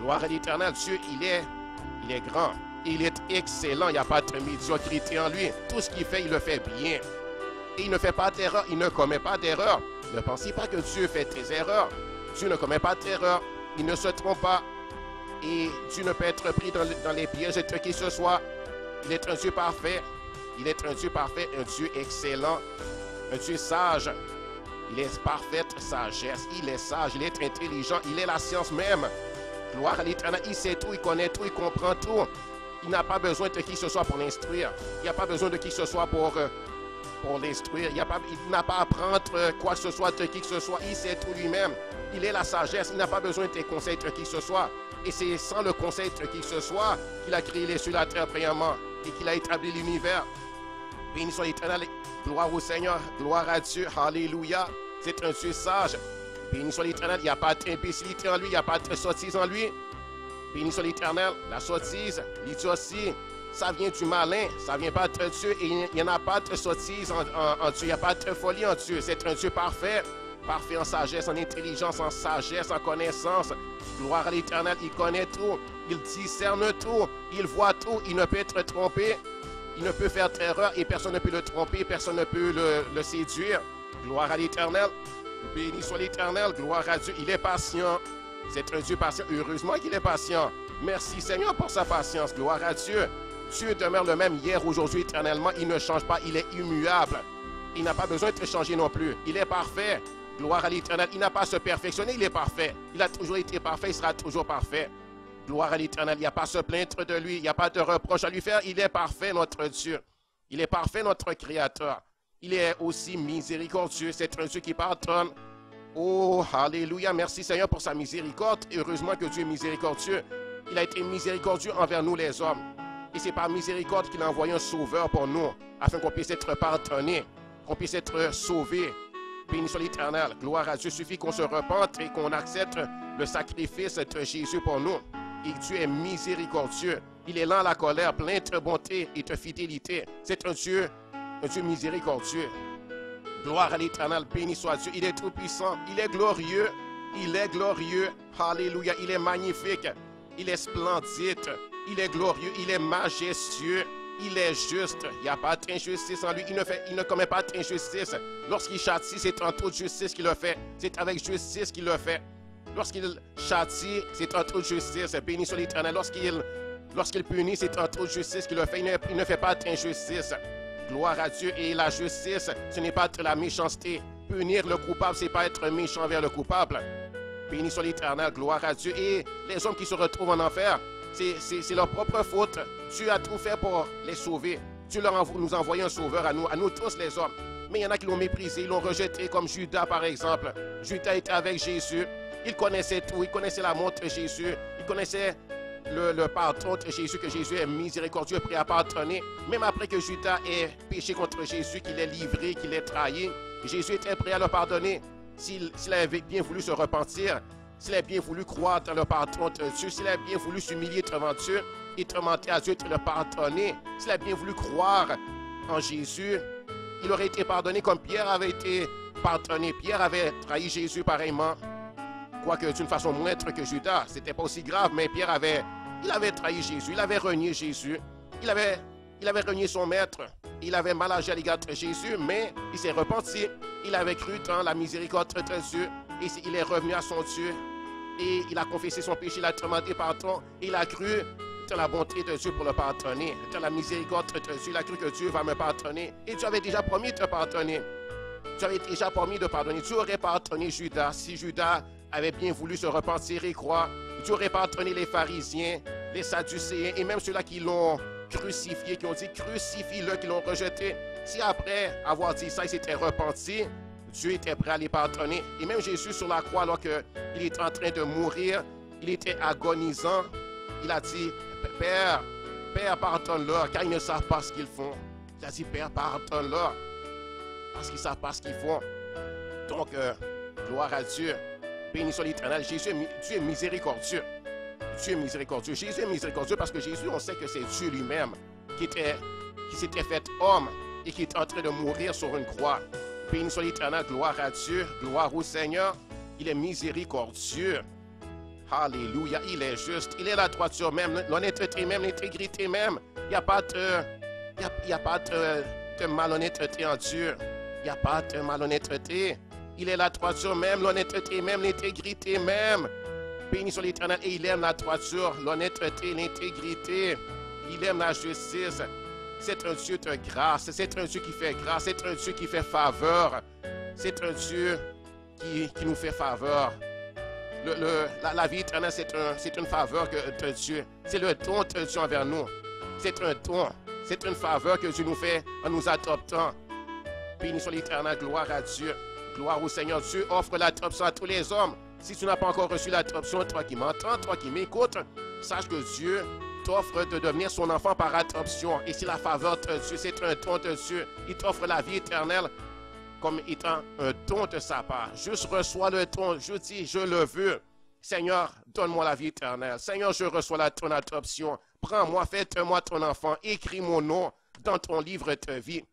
Gloire à l'Éternel. Dieu, il est grand. Il est excellent. Il n'y a pas de médiocrité en lui. Tout ce qu'il fait, il le fait bien. Et il ne fait pas d'erreur. Il ne commet pas d'erreur. Ne pensez pas que Dieu fait des erreurs. Dieu ne commet pas d'erreur. Il ne se trompe pas. Et Dieu ne peut être pris dans les pièges de qui que ce soit. Il est un Dieu parfait. Il est un Dieu parfait, un Dieu excellent, un Dieu sage. Il est parfaite sagesse. Il est sage, il est intelligent. Il est la science même. Gloire à l'Éternel. Il sait tout, il connaît tout, il comprend tout. Il n'a pas besoin de qui que ce soit pour l'instruire. Il n'a pas besoin de qui que ce soit pour l'instruire. Il n'a pas à apprendre quoi que ce soit de qui que ce soit. Il sait tout lui-même. Il est la sagesse. Il n'a pas besoin des conseils de qui que ce soit. Et c'est sans le conseil de qui que ce soit qu'il a créé les cieux et la terre premièrement et qu'il a établi l'univers. Béni soit l'Éternel. Gloire au Seigneur. Gloire à Dieu. Alléluia. C'est un Dieu sage. Béni soit l'Éternel. Il n'y a pas d'imbécilité en lui. Il n'y a pas de sottise en lui. Béni soit l'Éternel. La sottise, l'idiotie, ça vient du malin. Ça ne vient pas de Dieu. Et il n'y en a pas de sottise en Dieu. Il n'y a pas de folie en Dieu. C'est un Dieu parfait. Parfait en sagesse, en intelligence, en sagesse, en connaissance. Gloire à l'Éternel. Il connaît tout. Il discerne tout. Il voit tout. Il ne peut être trompé. Il ne peut faire d'erreur et personne ne peut le tromper. Personne ne peut le séduire. Gloire à l'Éternel. Béni soit l'Éternel. Gloire à Dieu. Il est patient. C'est un Dieu patient. Heureusement qu'il est patient. Merci Seigneur pour sa patience. Gloire à Dieu. Dieu demeure le même hier, aujourd'hui, éternellement. Il ne change pas. Il est immuable. Il n'a pas besoin de changer non plus. Il est parfait. Gloire à l'Éternel. Il n'a pas à se perfectionner. Il est parfait. Il a toujours été parfait. Il sera toujours parfait. Gloire à l'Éternel. Il n'y a pas à se plaindre de lui. Il n'y a pas de reproche à lui faire. Il est parfait, notre Dieu. Il est parfait, notre Créateur. Il est aussi miséricordieux. C'est un Dieu qui pardonne. Oh, alléluia. Merci Seigneur pour sa miséricorde. Heureusement que Dieu est miséricordieux. Il a été miséricordieux envers nous les hommes. Et c'est par miséricorde qu'il a envoyé un sauveur pour nous, afin qu'on puisse être pardonné, qu'on puisse être sauvé. Béni soit l'Éternel. Gloire à Dieu. Il suffit qu'on se repente et qu'on accepte le sacrifice de Jésus pour nous. Et Dieu est miséricordieux. Il est lent à la colère, plein de bonté et de fidélité. C'est un Dieu miséricordieux. Gloire à l'Éternel. Béni soit Dieu. Il est tout puissant. Il est glorieux. Il est glorieux. Alléluia. Il est magnifique. Il est splendide. Il est glorieux. Il est majestueux. Il est juste. Il n'y a pas d'injustice en lui. Il ne commet pas d'injustice. Lorsqu'il châtie, c'est en toute justice qu'il le fait. C'est avec justice qu'il le fait. Lorsqu'il châtie, c'est en toute justice. Béni soit l'Éternel. Lorsqu'il punit, c'est en toute justice qu'il le fait. Il ne fait pas d'injustice. Gloire à Dieu. Et la justice, ce n'est pas de la méchanceté. Punir le coupable, ce n'est pas être méchant envers le coupable. Béni soit l'Éternel. Gloire à Dieu. Et les hommes qui se retrouvent en enfer, c'est leur propre faute. Dieu a tout fait pour les sauver. Dieu nous a envoyé un sauveur à nous tous les hommes. Mais il y en a qui l'ont méprisé, ils l'ont rejeté, comme Judas par exemple. Judas était avec Jésus. Il connaissait tout, il connaissait l'amour de Jésus. Il connaissait le pardon de Jésus, que Jésus est miséricordieux, prêt à pardonner. Même après que Judas ait péché contre Jésus, qu'il ait livré, qu'il ait trahi, Jésus était prêt à le pardonner. S'il avait bien voulu se repentir, s'il a bien voulu croire dans le pardon de Dieu, s'il a bien voulu s'humilier devant Dieu et demander à Dieu de le pardonner, s'il a bien voulu croire en Jésus, il aurait été pardonné comme Pierre avait été pardonné. Pierre avait trahi Jésus pareillement, quoique d'une façon moindre que Judas. C'était pas aussi grave, mais Pierre avait trahi Jésus, il avait renié Jésus, il avait renié son maître, il avait mal agi à l'égard de Jésus, mais il s'est repenti, il avait cru dans la miséricorde de Dieu, et il est revenu à son Dieu. Et il a confessé son péché, il a demandé pardon, et il a cru dans la bonté de Dieu pour le pardonner, dans la miséricorde de Dieu. Il a cru que Dieu va me pardonner. Et Dieu avait déjà promis de pardonner. Dieu avait déjà promis de pardonner. Dieu aurait pardonné Judas si Judas avait bien voulu se repentir et croire. Dieu aurait pardonné les pharisiens, les sadducéens, et même ceux-là qui l'ont crucifié, qui ont dit crucifie-le, qui l'ont rejeté. Si après avoir dit ça, il s'était repenti, Dieu était prêt à les pardonner. Et même Jésus sur la croix, alors qu'il était en train de mourir, il était agonisant. Il a dit, Père, pardonne-leur, car ils ne savent pas ce qu'ils font. Il a dit, Père, pardonne-leur, parce qu'ils ne savent pas ce qu'ils font. Donc, gloire à Dieu. Béni soit l'Éternel. Jésus, Dieu est miséricordieux. Dieu est miséricordieux. Jésus est miséricordieux parce que Jésus, on sait que c'est Dieu lui-même qui s'était fait homme et qui est en train de mourir sur une croix. Béni soit l'Éternel. Gloire à Dieu. Gloire au Seigneur. Il est miséricordieux. Alléluia. Il est juste. Il est la droiture même, l'honnêteté même, l'intégrité même. Il n'y a pas de malhonnêteté en Dieu. Il n'y a pas de malhonnêteté. Il est la droiture même, l'honnêteté même, l'intégrité même. Béni soit l'Éternel. Et il aime la droiture, l'honnêteté, l'intégrité. Il aime la justice. C'est un Dieu de grâce. C'est un Dieu qui fait grâce. C'est un Dieu qui fait faveur. C'est un Dieu qui nous fait faveur. La vie éternelle, c'est une faveur de Dieu. C'est le don de Dieu envers nous. C'est un don. C'est une faveur que Dieu nous fait en nous adoptant. Béni soit l'Éternel. Gloire à Dieu. Gloire au Seigneur. Dieu offre l'adoption à tous les hommes. Si tu n'as pas encore reçu l'adoption, toi qui m'entends, toi qui m'écoutes, sache que Dieu t'offre de devenir son enfant par adoption. Et c'est la faveur de Dieu, c'est un don de Dieu. Il t'offre la vie éternelle comme étant un don de sa part. Juste reçois le don. Je dis, je le veux. Seigneur, donne-moi la vie éternelle. Seigneur, je reçois ton adoption. Prends-moi, fais-moi ton enfant. Écris mon nom dans ton livre de vie.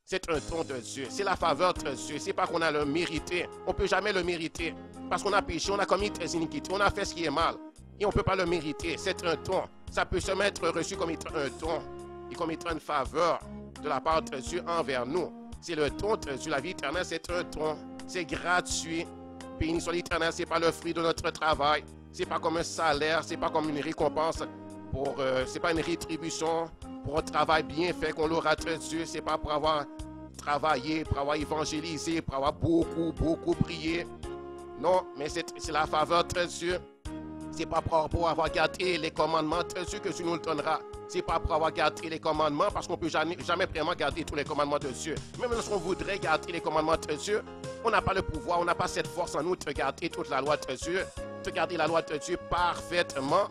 C'est un don de Dieu. C'est la faveur de Dieu. C'est pas qu'on a le mérité. On ne peut jamais le mériter. Parce qu'on a péché, on a commis des iniquités, on a fait ce qui est mal. Et on ne peut pas le mériter. C'est un don. Ça peut seulement être reçu comme étant un don et comme étant une faveur de la part de Dieu envers nous. C'est le don de Dieu. La vie éternelle, c'est un don. C'est gratuit. Béni soit l'Éternel, ce n'est pas le fruit de notre travail. Ce n'est pas comme un salaire, ce n'est pas comme une récompense. Ce n'est pas une rétribution pour un travail bien fait qu'on l'aura de Dieu. Ce n'est pas pour avoir travaillé, pour avoir évangélisé, pour avoir beaucoup prié. Non, mais c'est la faveur de Dieu. Ce n'est pas pour avoir gardé les commandements de Dieu que Dieu nous le donnera. Ce n'est pas pour avoir gardé les commandements, parce qu'on ne peut jamais vraiment garder tous les commandements de Dieu. Même lorsqu'on voudrait garder les commandements de Dieu, on n'a pas le pouvoir, on n'a pas cette force en nous de garder toute la loi de Dieu, de garder la loi de Dieu parfaitement.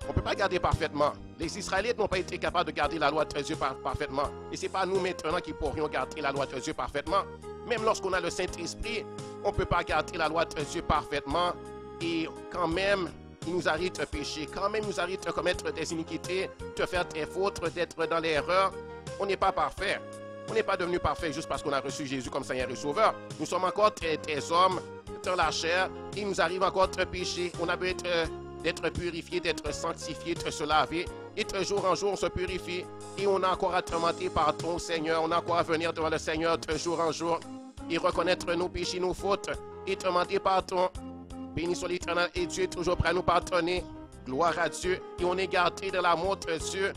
On ne peut pas garder parfaitement. Les Israélites n'ont pas été capables de garder la loi de Dieu parfaitement. Et ce n'est pas nous maintenant qui pourrions garder la loi de Dieu parfaitement. Même lorsqu'on a le Saint-Esprit, on ne peut pas garder la loi de Dieu parfaitement. Et quand même, il nous arrive de pécher. Quand même, il nous arrive de commettre des iniquités, de faire des fautes, d'être dans l'erreur. On n'est pas parfait. On n'est pas devenu parfait juste parce qu'on a reçu Jésus comme Seigneur et Sauveur. Nous sommes encore des hommes dans la chair. Et il nous arrive encore de pécher. On a besoin d'être purifié, d'être sanctifié, de se laver. Et de jour en jour, on se purifie. Et on a encore à demander pardon au Seigneur. On a encore à venir devant le Seigneur de jour en jour. Et reconnaître nos péchés, nos fautes. Et demander pardon. Béni soit l'Éternel. Et Dieu est toujours prêt à nous pardonner. Gloire à Dieu. Et on est gardé dans l'amour de Dieu.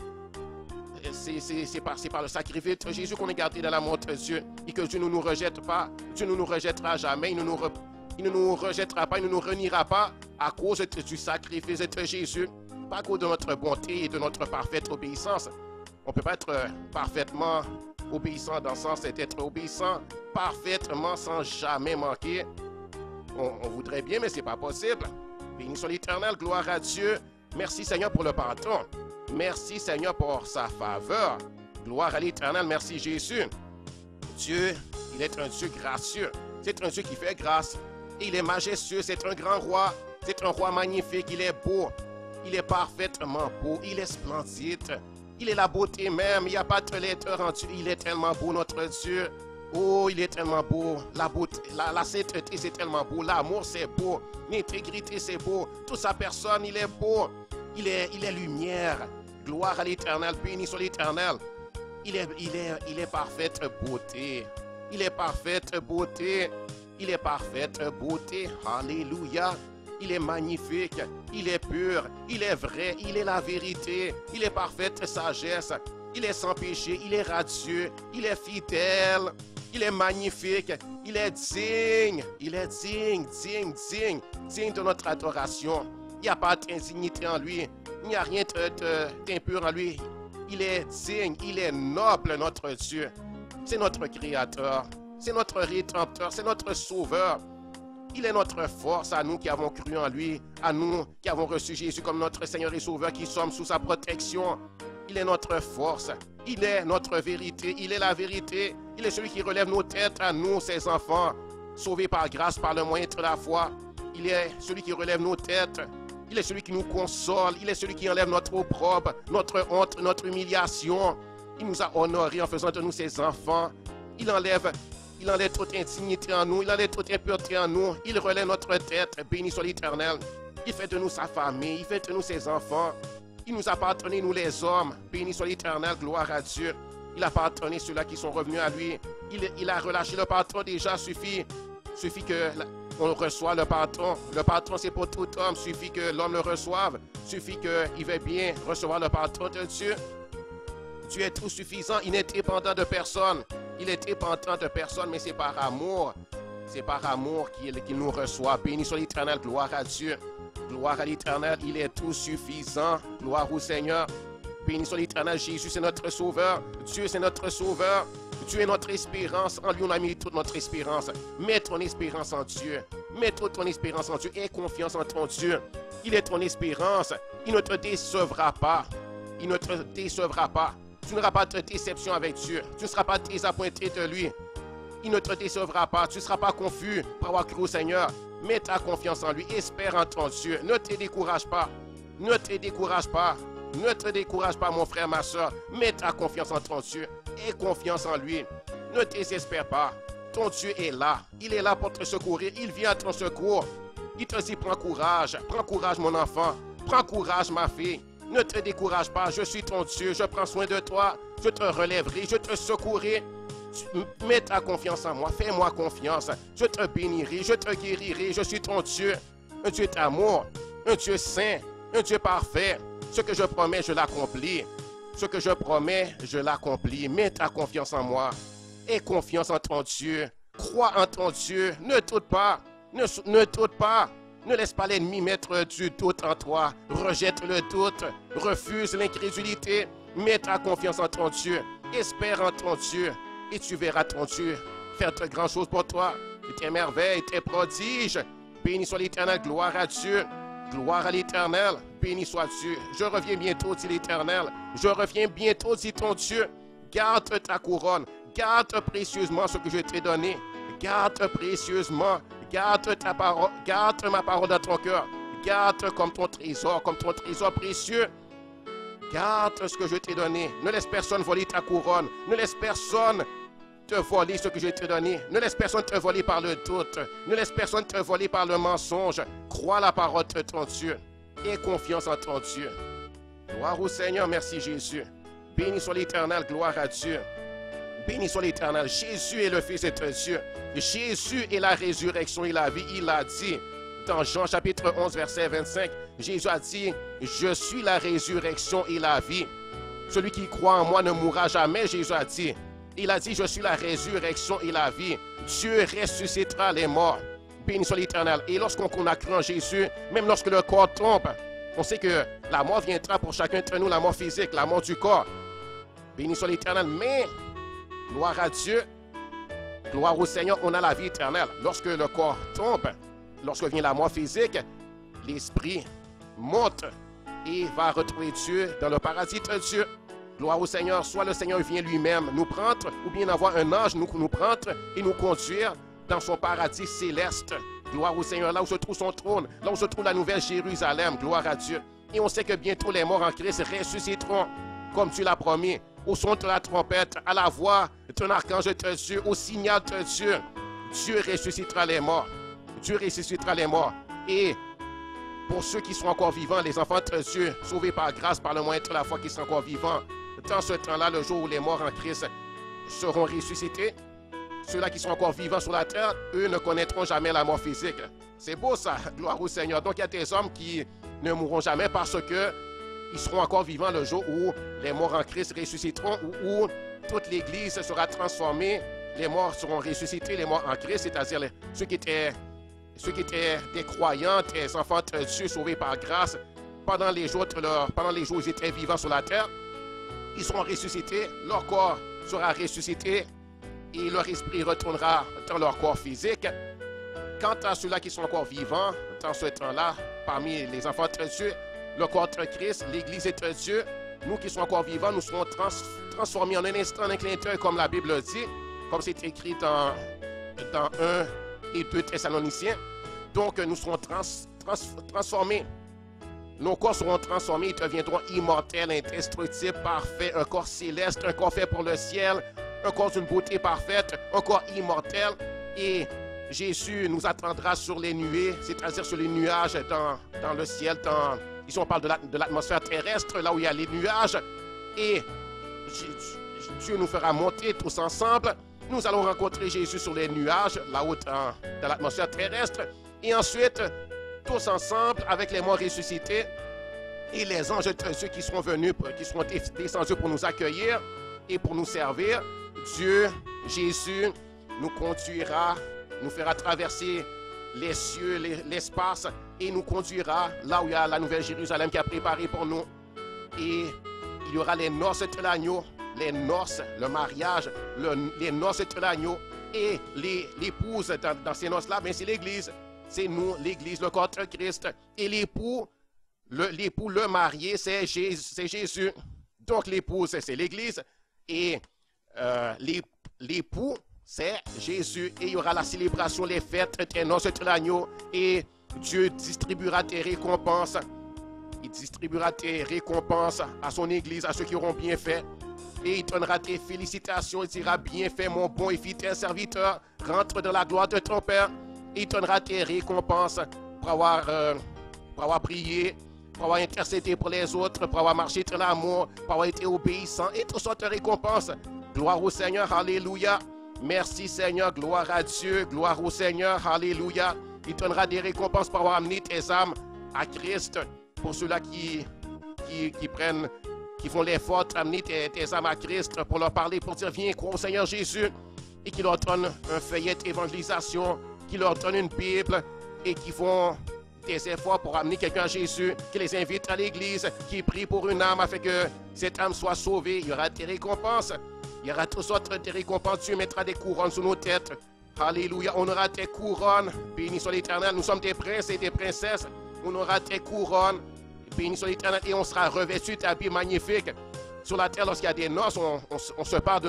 C'est par le sacrifice de Jésus qu'on est gardé dans l'amour de Dieu. Et que Dieu ne nous rejette pas. Dieu ne nous rejettera jamais. Il ne nous rejettera pas. Il ne nous reniera pas à cause du sacrifice de Jésus. Pas à cause de notre bonté et de notre parfaite obéissance. On ne peut pas être parfaitement obéissant dans le sens d'être obéissant parfaitement sans jamais manquer. On voudrait bien, mais ce n'est pas possible. Béni soit l'Éternel, gloire à Dieu. Merci Seigneur pour le pardon. Merci Seigneur pour sa faveur. Gloire à l'Éternel, merci Jésus. Dieu, il est un Dieu gracieux. C'est un Dieu qui fait grâce. Et il est majestueux, c'est un grand roi. C'est un roi magnifique, il est beau. Il est parfaitement beau, il est splendide. Il est la beauté même, il n'y a pas de laideur en Dieu. Il est tellement beau, notre Dieu. Oh, il est tellement beau. La beauté, la sainteté, c'est tellement beau. L'amour, c'est beau. L'intégrité, c'est beau. Toute sa personne, il est beau. Il est lumière. Gloire à l'Éternel. Béni soit l'Éternel. Il est parfaite beauté. Il est parfaite beauté. Il est parfaite beauté. Alléluia. Il est magnifique. Il est pur. Il est vrai. Il est la vérité. Il est parfaite sagesse. Il est sans péché. Il est radieux. Il est fidèle. Il est magnifique, il est digne de notre adoration. Il n'y a pas d'indignité en lui, il n'y a rien d'impur en lui. Il est digne, il est noble, notre Dieu. C'est notre Créateur, c'est notre Rédempteur, c'est notre Sauveur. Il est notre force à nous qui avons cru en lui, à nous qui avons reçu Jésus comme notre Seigneur et Sauveur, qui sommes sous sa protection. Il est notre force. Il est notre vérité. Il est la vérité. Il est celui qui relève nos têtes à nous, ses enfants, sauvés par grâce, par le moyen de la foi. Il est celui qui relève nos têtes. Il est celui qui nous console. Il est celui qui enlève notre opprobre, notre honte, notre humiliation. Il nous a honorés en faisant de nous ses enfants. Il enlève toute indignité en nous. Il enlève toute impureté en nous. Il relève notre tête. Béni soit l'Éternel. Il fait de nous sa famille. Il fait de nous ses enfants. Il nous appartenait, nous les hommes. Béni soit l'Éternel. Gloire à Dieu. Il appartenait ceux-là qui sont revenus à lui. Il a relâché le pardon déjà. Suffit que on reçoit le pardon. Le pardon, c'est pour tout homme. Suffit que l'homme le reçoive. Suffit qu'il veuille bien recevoir le pardon de Dieu. Dieu est tout suffisant. Il n'est dépendant de personne. Il est dépendant de personne, mais c'est par amour. C'est par amour qu'il nous reçoit. Béni soit l'Éternel. Gloire à Dieu. Gloire à l'Éternel. Il est tout suffisant. Gloire au Seigneur. Béni soit l'Éternel. Jésus, c'est notre sauveur. Dieu, c'est notre sauveur. Dieu est notre espérance. En lui, on a mis toute notre espérance. Mets ton espérance en Dieu. Mets toute ton espérance en Dieu. Aie confiance en ton Dieu. Il est ton espérance. Il ne te décevra pas. Il ne te décevra pas. Tu n'auras pas de déception avec Dieu. Tu ne seras pas désappointé de lui. Il ne te décevra pas. Tu ne seras pas confus pour avoir cru au Seigneur. Mets ta confiance en lui. Espère en ton Dieu. Ne te décourage pas. Ne te décourage pas. Ne te décourage pas, mon frère, ma soeur. Mets ta confiance en ton Dieu. Aie confiance en lui. Ne désespère pas. Ton Dieu est là. Il est là pour te secourir. Il vient à ton secours. Il te dit, prends courage. Prends courage, mon enfant. Prends courage, ma fille. Ne te décourage pas. Je suis ton Dieu. Je prends soin de toi. Je te relèverai. Je te secouerai. Mets ta confiance en moi. Fais-moi confiance. Je te bénirai. Je te guérirai. Je suis ton Dieu. Un Dieu d'amour. Un Dieu saint. Un Dieu parfait. Ce que je promets, je l'accomplis. Ce que je promets, je l'accomplis. Mets ta confiance en moi. Aie confiance en ton Dieu. Crois en ton Dieu. Ne doute pas. Ne doute pas. Ne laisse pas l'ennemi mettre du doute en toi. Rejette le doute. Refuse l'incrédulité. Mets ta confiance en ton Dieu. Espère en ton Dieu. Et tu verras ton Dieu faire de grandes choses pour toi. Tes merveilles, tes prodiges. Béni soit l'Éternel. Gloire à Dieu. Gloire à l'Éternel. Béni soit Dieu. Je reviens bientôt, dit l'Éternel. Je reviens bientôt, dit ton Dieu. Garde ta couronne. Garde précieusement ce que je t'ai donné. Garde précieusement. Garde ta parole. Garde ma parole dans ton cœur. Garde comme ton trésor précieux. Garde ce que je t'ai donné. Ne laisse personne voler ta couronne. Ne laisse personne te voler ce que je t'ai donné. Ne laisse personne te voler par le doute. Ne laisse personne te voler par le mensonge. Crois la parole de ton Dieu. Aie confiance en ton Dieu. Gloire au Seigneur, merci Jésus. Béni soit l'Éternel, gloire à Dieu. Béni soit l'Éternel. Jésus est le Fils de Dieu. Jésus est la résurrection et la vie. Il a dit dans Jean chapitre 11, verset 25, Jésus a dit, je suis la résurrection et la vie. Celui qui croit en moi ne mourra jamais, Jésus a dit. Il a dit, je suis la résurrection et la vie. Dieu ressuscitera les morts. Béni soit l'Éternel. Et lorsqu'on a cru en Jésus, même lorsque le corps tombe, on sait que la mort viendra pour chacun d'entre nous, la mort physique, la mort du corps. Béni soit l'Éternel. Mais, gloire à Dieu, gloire au Seigneur, on a la vie éternelle. Lorsque le corps tombe, lorsque vient la mort physique, l'esprit monte et va retrouver Dieu dans le paradis de Dieu. Gloire au Seigneur, soit le Seigneur vient lui-même nous prendre, ou bien avoir un ange nous prendre et nous conduire dans son paradis céleste. Gloire au Seigneur, là où se trouve son trône, là où se trouve la nouvelle Jérusalem. Gloire à Dieu. Et on sait que bientôt les morts en Christ ressusciteront, comme Dieu l'a promis, au son de la trompette, à la voix d'un archange de Dieu, au signal de Dieu. Dieu ressuscitera les morts. Dieu ressuscitera les morts. Et pour ceux qui sont encore vivants, les enfants de Dieu, sauvés par grâce, par le moyen de la foi qui sont encore vivants, dans ce temps-là, le jour où les morts en Christ seront ressuscités, ceux-là qui sont encore vivants sur la terre, eux ne connaîtront jamais la mort physique. C'est beau ça, gloire au Seigneur. Donc il y a des hommes qui ne mourront jamais parce que ils seront encore vivants le jour où les morts en Christ ressusciteront, où toute l'Église sera transformée, les morts seront ressuscités, les morts en Christ, c'est-à-dire ceux qui étaient des croyants, des enfants de Dieu sauvés par grâce, pendant les jours où ils étaient vivants sur la terre, ils seront ressuscités, leur corps sera ressuscité et leur esprit retournera dans leur corps physique. Quant à ceux-là qui sont encore vivants, dans ce temps-là, parmi les enfants de Dieu, le corps de Christ, l'Église est de Dieu, nous qui sommes encore vivants, nous serons transformés en un instant, en un clin d'œil, comme la Bible dit, comme c'est écrit dans 1 et 2 Thessaloniciens. Donc, nous serons transformés. Nos corps seront transformés, ils deviendront immortels, indestructibles, parfaits, un corps céleste, un corps fait pour le ciel, un corps d'une beauté parfaite, un corps immortel. Et Jésus nous attendra sur les nuées, c'est-à-dire sur les nuages dans le ciel. Ici, on parle de l'atmosphère terrestre, là où il y a les nuages. Et Dieu nous fera monter tous ensemble. Nous allons rencontrer Jésus sur les nuages, là-haut dans l'atmosphère terrestre. Et ensuite, tous ensemble, avec les morts ressuscités et les anges de Dieu qui seront venus, qui seront descendus pour nous accueillir et pour nous servir. Dieu, Jésus, nous conduira, nous fera traverser les cieux, l'espace, et nous conduira là où il y a la Nouvelle Jérusalem qui a préparé pour nous. Et il y aura les noces de l'agneau, les noces, le mariage, les noces de l'agneau, et l'épouse dans ces noces-là, ben c'est l'Église. C'est nous, l'Église, le corps de Christ. Et l'époux, le marié, c'est Jésus. Donc l'épouse, c'est l'Église. Et l'époux, c'est Jésus. Et il y aura la célébration, les fêtes des noces de l'agneau. Et Dieu distribuera des récompenses. Il distribuera des récompenses à son Église, à ceux qui auront bien fait. Et il donnera des félicitations. Il dira, bien fait, mon bon et fidèle serviteur. Rentre dans la gloire de ton Père. Et il donnera des récompenses pour avoir prié, pour avoir intercédé pour les autres, pour avoir marché dans l'amour, pour avoir été obéissant, et toutes sortes de récompenses. Gloire au Seigneur, alléluia. Merci Seigneur, gloire à Dieu, gloire au Seigneur, alléluia. Il donnera des récompenses pour avoir amené tes âmes à Christ. Pour ceux-là qui font l'effort d'amener tes âmes à Christ, pour leur parler, pour dire, viens croire au Seigneur Jésus, et qui leur donne un feuillet d'évangélisation, qui leur donne une Bible et qui font des efforts pour amener quelqu'un à Jésus, qui les invite à l'église, qui prie pour une âme afin que cette âme soit sauvée. Il y aura des récompenses. Il y aura toutes sortes de récompenses. Dieu mettra des couronnes sur nos têtes. Alléluia. On aura des couronnes. Béni soit l'Éternel. Nous sommes des princes et des princesses. On aura des couronnes. Béni soit l'Éternel. Et on sera revêtus d'habits magnifiques. Sur la terre, lorsqu'il y a des noces, on se parle de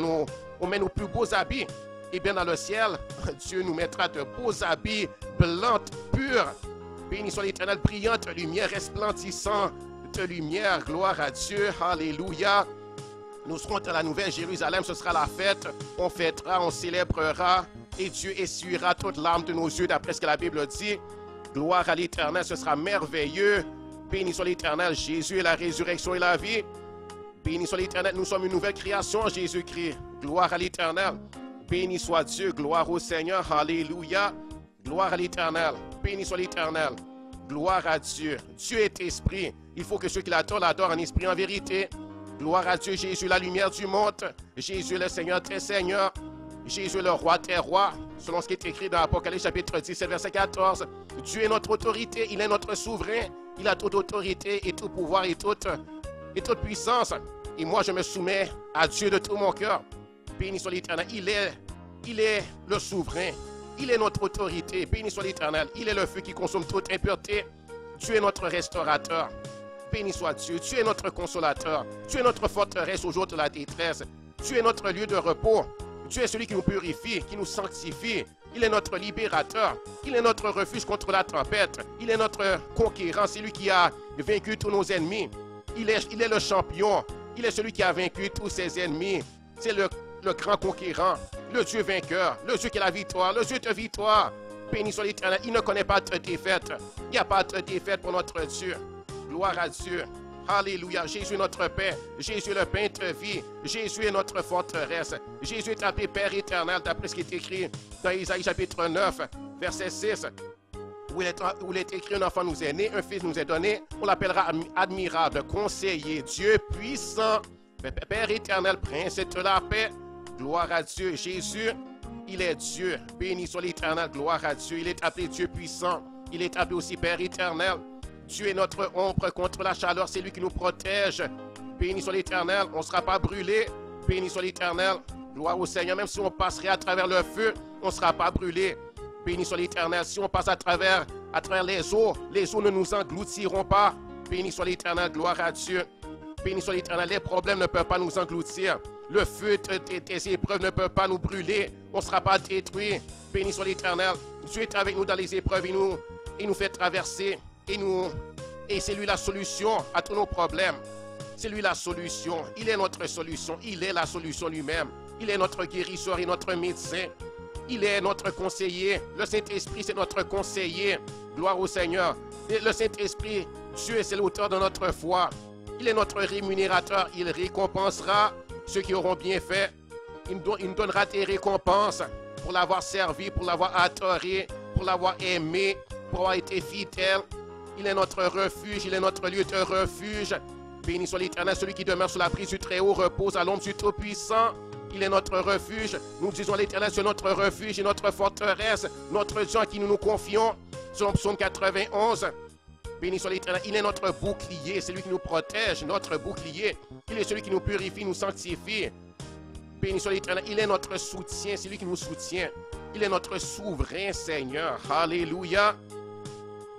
on met nos plus beaux habits. Et bien dans le ciel, Dieu nous mettra de beaux habits, blancs, purs. Béni soit l'Éternel, brillante lumière, resplendissant de lumière. Gloire à Dieu. Alléluia. Nous serons dans la Nouvelle Jérusalem. Ce sera la fête. On fêtera, on célébrera. Et Dieu essuiera toute larme de nos yeux, d'après ce que la Bible dit. Gloire à l'Éternel. Ce sera merveilleux. Béni soit l'Éternel. Jésus est la résurrection et la vie. Béni soit l'Éternel. Nous sommes une nouvelle création en Jésus-Christ. Gloire à l'Éternel. Béni soit Dieu, gloire au Seigneur, alléluia, gloire à l'Éternel, béni soit l'Éternel, gloire à Dieu. Dieu est esprit, il faut que ceux qui l'adorent en esprit, en vérité. Gloire à Dieu, Jésus, la lumière du monde, Jésus, le Seigneur des seigneurs, Jésus, le roi des rois, selon ce qui est écrit dans Apocalypse chapitre 17, verset 14. Dieu est notre autorité, il est notre souverain, il a toute autorité et tout pouvoir et toute puissance. Et moi, je me soumets à Dieu de tout mon cœur. Béni soit l'Éternel, il est le souverain, il est notre autorité, béni soit l'Éternel, il est le feu qui consomme toute impureté, Dieu est notre restaurateur, béni soit Dieu, Dieu est notre consolateur, Dieu est notre forteresse au jour de la détresse, Dieu est notre lieu de repos, Dieu est celui qui nous purifie, qui nous sanctifie, il est notre libérateur, il est notre refuge contre la tempête, il est notre conquérant, c'est lui qui a vaincu tous nos ennemis, il est le champion, il est celui qui a vaincu tous ses ennemis, c'est le grand conquérant, le Dieu vainqueur, le Dieu qui a la victoire, le Dieu de victoire. Béni soit l'Éternel, il ne connaît pas de défaite. Il n'y a pas de défaite pour notre Dieu. Gloire à Dieu. Alléluia. Jésus est notre paix. Jésus est le pain de vie. Jésus est notre forteresse. Jésus est appelé Père éternel, d'après ce qui est écrit dans Isaïe chapitre 9, verset 6. Où il est écrit, un enfant nous est né, un fils nous est donné. On l'appellera admirable, conseiller, Dieu puissant, Père éternel, prince de la paix. Gloire à Dieu. Jésus, il est Dieu. Béni soit l'Éternel. Gloire à Dieu. Il est appelé Dieu puissant. Il est appelé aussi Père éternel. Dieu est notre ombre contre la chaleur. C'est lui qui nous protège. Béni soit l'Éternel. On ne sera pas brûlé. Béni soit l'Éternel. Gloire au Seigneur. Même si on passerait à travers le feu, on ne sera pas brûlé. Béni soit l'Éternel. Si on passe à travers les eaux ne nous engloutiront pas. Béni soit l'Éternel. Gloire à Dieu. Béni soit l'Éternel, les problèmes ne peuvent pas nous engloutir. Le feu de tes épreuves ne peut pas nous brûler. On ne sera pas détruit. Béni soit l'Éternel. Dieu est avec nous dans les épreuves. Il nous fait traverser. Et c'est lui la solution à tous nos problèmes. C'est lui la solution. Il est notre solution. Il est la solution lui-même. Il est notre guérisseur et notre médecin. Il est notre conseiller. Le Saint-Esprit, c'est notre conseiller. Gloire au Seigneur. Et le Saint-Esprit, Dieu, c'est l'auteur de notre foi. Il est notre rémunérateur. Il récompensera ceux qui auront bien fait. Il nous donnera des récompenses pour l'avoir servi, pour l'avoir adoré, pour l'avoir aimé, pour avoir été fidèle. Il est notre refuge. Il est notre lieu de refuge. Béni soit l'Éternel, celui qui demeure sous la prise du Très-Haut, repose à l'ombre du Tout-Puissant. Il est notre refuge. Nous disons à l'Éternel, c'est notre refuge et notre forteresse, notre Dieu en qui nous nous confions. Selon Psaume 91. Béni soit l'Éternel. Il est notre bouclier, c'est lui qui nous protège, notre bouclier. Il est celui qui nous purifie, nous sanctifie. Béni soit l'Éternel. Il est notre soutien, c'est lui qui nous soutient. Il est notre souverain Seigneur. Alléluia.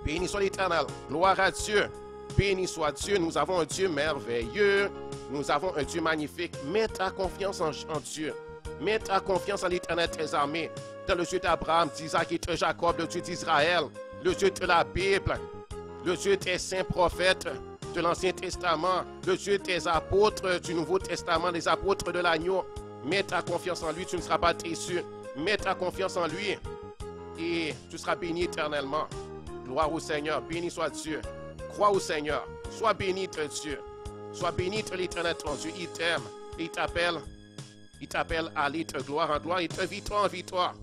Béni soit l'Éternel. Gloire à Dieu. Béni soit Dieu. Nous avons un Dieu merveilleux. Nous avons un Dieu magnifique. Mets ta confiance en Dieu. Mets ta confiance en l'Éternel des armées. Dans le Dieu d'Abraham, d'Isaac et de Jacob, le Dieu d'Israël, le Dieu de la Bible, le Dieu des saints prophètes de l'Ancien Testament, le Dieu des apôtres du Nouveau Testament, les apôtres de l'agneau. Mets ta confiance en lui, tu ne seras pas déçu. Mets ta confiance en lui et tu seras béni éternellement. Gloire au Seigneur, béni soit Dieu. Crois au Seigneur, sois béni de Dieu. Sois béni de l'Éternel ton Dieu, il t'aime, il t'appelle à aller de gloire en gloire et de victoire en victoire.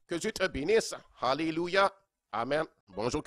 Que Dieu te bénisse. Alléluia. Amen. Bonjour.